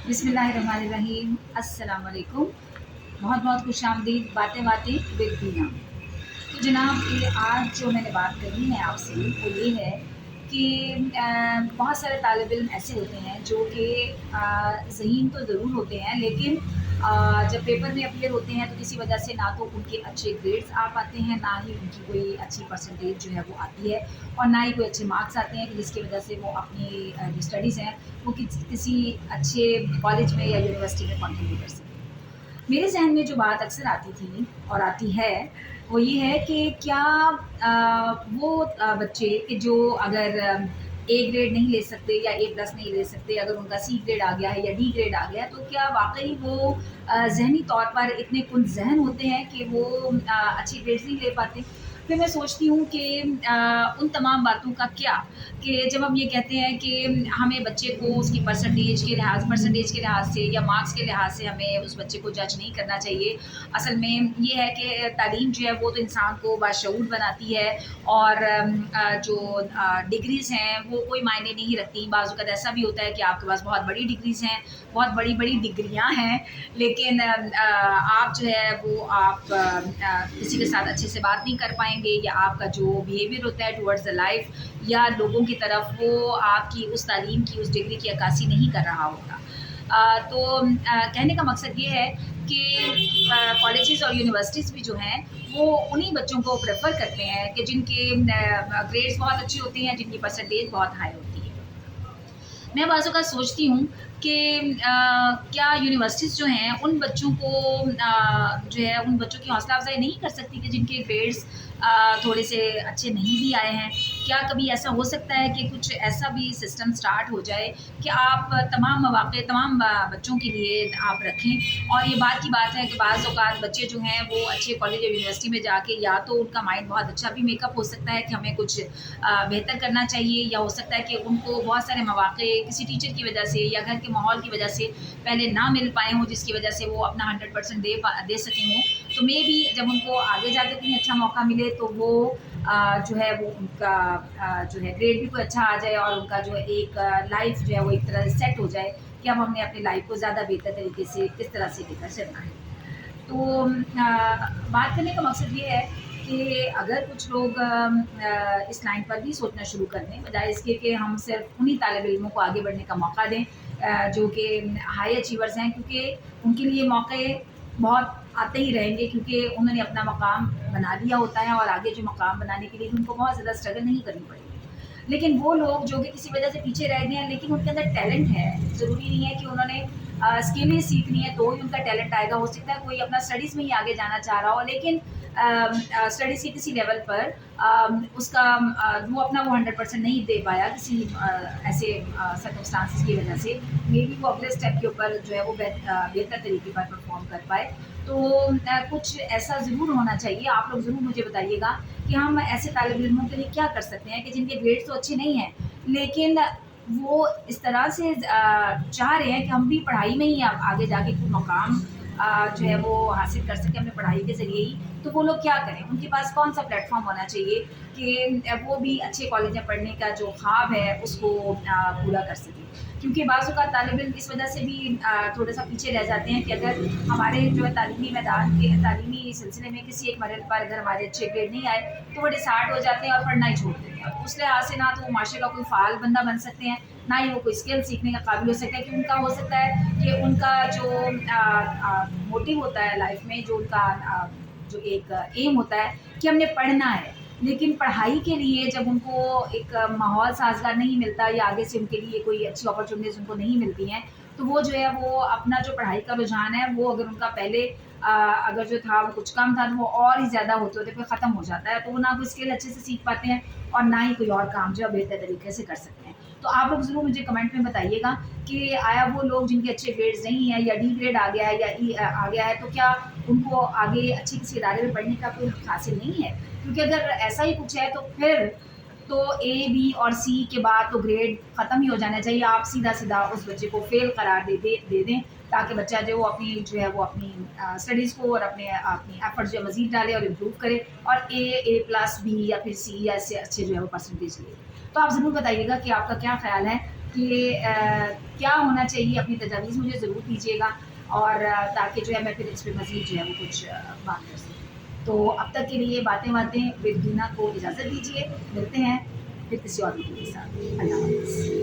बिस्मिल्लाहिर्रहमानिर्रहीम। अस्सलाम वालेकुम। बहुत बहुत खुश आमदीद बातें बातें विद बीना। तो जनाब ये आज जो मैंने बात करनी है आपसे वो ये है कि बहुत सारे तालिब इल्म ऐसे होते हैं जो कि ज़हीन तो ज़रूर होते हैं, लेकिन जब पेपर में अपीयर होते हैं तो किसी वजह से ना तो उनके अच्छे ग्रेड्स आ पाते हैं, ना ही उनकी कोई अच्छी परसेंटेज जो है वो आती है, और ना ही कोई अच्छे मार्क्स आते हैं कि जिसकी वजह से वो अपनी जो स्टडीज़ हैं वो किसी अच्छे कॉलेज में या यूनिवर्सिटी में कंटिन्यू कर सकें। मेरे ज़हन में जो बात अक्सर आती थी और आती है वो ये है कि क्या वो बच्चे कि जो अगर ए ग्रेड नहीं ले सकते या ए प्लस नहीं ले सकते, अगर उनका सी ग्रेड आ गया है या डी ग्रेड आ गया, तो क्या वाकई वो ज़हनी तौर पर इतने कुंद ज़हन होते हैं कि वो अच्छे ग्रेड्स नहीं ले पाते। फिर मैं सोचती हूँ कि उन तमाम बातों का क्या, कि जब हम ये कहते हैं कि हमें बच्चे को उसकी परसेंटेज के लिहाज से या मार्क्स के लिहाज से हमें उस बच्चे को जज नहीं करना चाहिए। असल में ये है कि तालीम जो है वो तो इंसान को बाशऊर बनाती है, और जो डिग्रीज़ हैं वो कोई मायने नहीं रखती। बाज़ औक़ात ऐसा भी होता है कि आपके पास बहुत बड़ी डिग्रीज़ हैं, बहुत बड़ी-बड़ी डिग्रियाँ हैं, लेकिन आप जो है वो आप किसी के साथ अच्छे से बात नहीं कर पाएँगे, या आपका जो बिहेवियर होता है टुवर्ड्स द लाइफ़ या लोगों की तरफ, वो आपकी उस तालीम की, उस डिग्री की अक्कासी नहीं कर रहा होगा। कहने का मकसद ये है कि कॉलेजेस और यूनिवर्सिटीज़ भी जो हैं वो उन्हीं बच्चों को प्रेफर करते हैं कि जिनके ग्रेड्स बहुत अच्छे होते हैं, जिनकी परसेंटेज बहुत हाई होती है। मैं बाज़ औक़ात सोचती हूँ कि क्या यूनिवर्सिटीज़ जो हैं उन बच्चों को जो है उन बच्चों की हौसला अफ़ज़ाई नहीं कर सकती कि जिनके ग्रेड्स थोड़े से अच्छे नहीं भी आए हैं। क्या कभी ऐसा हो सकता है कि कुछ ऐसा भी सिस्टम स्टार्ट हो जाए कि आप तमाम मौक़े तमाम बच्चों के लिए आप रखें, और ये बात की बात है कि बाज़ औक़ात बच्चे जो हैं वो अच्छे कॉलेज या यूनिवर्सिटी में जाके या तो उनका माइंड बहुत अच्छा भी मेकअप हो सकता है कि हमें कुछ बेहतर करना चाहिए, या हो सकता है कि उनको बहुत सारे मौक़े किसी टीचर की वजह से या घर के माहौल की वजह से पहले ना मिल पाए हों, जिसकी वजह से वो अपना 100% दे सकें हों। तो मे बी जब उनको आगे जाके कहीं अच्छा मौका मिले तो वो जो है वो उनका जो है ग्रेड भी कोई अच्छा आ जाए, और उनका जो एक लाइफ जो है वो एक तरह से सेट हो जाए कि अब हमने अपनी लाइफ को ज़्यादा बेहतर तरीके से किस तरह से लेकर चलना है। तो बात करने का मकसद ये है कि अगर कुछ लोग इस लाइन पर भी सोचना शुरू कर दें, बजाय इसके कि हम सिर्फ उन्हीं तालिब इल्मों को आगे बढ़ने का मौका दें जो कि हाई अचीवर्स हैं, क्योंकि उनके लिए मौके बहुत आते ही रहेंगे, क्योंकि उन्होंने अपना मकाम बना लिया होता है, और आगे जो मकाम बनाने के लिए उनको बहुत ज़्यादा स्ट्रगल नहीं करनी पड़ेगी। लेकिन वो लोग जो कि किसी वजह से पीछे रह गए हैं, लेकिन उनके अंदर टैलेंट है, ज़रूरी नहीं है कि उन्होंने स्किल ही सीखनी है तो ही उनका टैलेंट आएगा। हो सकता है कोई अपना स्टडीज़ में ही आगे जाना चाह रहा हो, लेकिन स्टडीज़ के किसी लेवल पर उसका वो अपना वो 100% नहीं दे पाया किसी ऐसे सर्कमस्टांसेस की वजह से। मे बी वो अगले स्टेप के ऊपर जो है वो बेहतर तरीके पर परफॉर्म कर पाए। तो कुछ ऐसा ज़रूर होना चाहिए। आप लोग ज़रूर मुझे बताइएगा कि हम ऐसे तालिब इल्मों के लिए क्या कर सकते हैं कि जिनके ग्रेड्स तो अच्छे नहीं हैं, लेकिन वो इस तरह से चाह रहे हैं कि हम भी पढ़ाई में ही आगे जाके कोई मकाम जो है वो हासिल कर सकें अपनी पढ़ाई के ज़रिए ही। तो वो लोग क्या करें? उनके पास कौन-सा प्लेटफ़ॉर्म होना चाहिए कि वो भी अच्छे कॉलेज में पढ़ने का जो ख्वाब है उसको पूरा कर सकें? क्योंकि बाज़ औक़ात तालिब इल्म इस वजह से भी थोड़ा-सा पीछे रह जाते हैं कि अगर हमारे जो है तालीमी मैदान के तालीमी सिलसिले में किसी एक मरहले पर अगर हमारे अच्छे ग्रेड नहीं आए, तो वो डिसहार्ट हो जाते हैं और पढ़ना ही छोड़ देते हैं। उस लिहाज से ना तो वो माशरे का कोई फ़ाल बंदा बन सकते हैं, ना ही वो कोई स्किल सीखने का काबिल हो सकता है, कि उनका हो सकता है कि उनका जो मोटिव होता है लाइफ़ में, जो उनका जो एक एम होता है कि हमने पढ़ना है, लेकिन पढ़ाई के लिए जब उनको एक माहौल साज़गार नहीं मिलता या आगे से उनके लिए कोई अच्छी अपॉर्चुनिटीज़ उनको नहीं मिलती हैं, तो वो जो है वो अपना जो पढ़ाई का रुझान है वो अगर उनका पहले अगर जो था वो कुछ कम था, तो वो और ही ज़्यादा होते-होते फिर ख़त्म हो जाता है। तो वो ना कोई स्किल अच्छे से सीख पाते हैं, और ना ही कोई और काम जो है बेहतर तरीके से कर सकते हैं। तो आप लोग ज़रूर मुझे कमेंट में बताइएगा कि आया वो लोग जिनके अच्छे ग्रेड्स नहीं हैं, या डी ग्रेड आ गया है या ई आ गया है, तो क्या उनको आगे अच्छे किसी इदारे में पढ़ने का कोई हक़ हासिल नहीं है? क्योंकि अगर ऐसा ही कुछ है तो फिर तो ए, बी और सी के बाद तो ग्रेड ख़त्म ही हो जाना चाहिए। आप सीधा-सीधा उस बच्चे को फ़ेल करार दे दें, ताकि बच्चा जो वो अपनी स्टडीज़ को और अपनी एफ़र्ट्स जो है मज़ीद डाले और इम्प्रूव करे, और ए प्लस, बी या फिर सी या इससे अच्छे जो है वो परसेंटेज ले। तो आप ज़रूर बताइएगा कि आपका क्या ख़्याल है کہ کیا ہونا چاہیے، اپنی تجاویز مجھے ضرور دیجیے گا، اور تاکہ جو ہے میں پھر اس پہ مزید جو ہے وہ کچھ بات کر سکوں۔ تو اب تک کے لیے باتیں ود دینا کو اجازت دیجیے، ملتے ہیں پھر کسی اور ویڈیو کے ساتھ۔ اللہ حافظ۔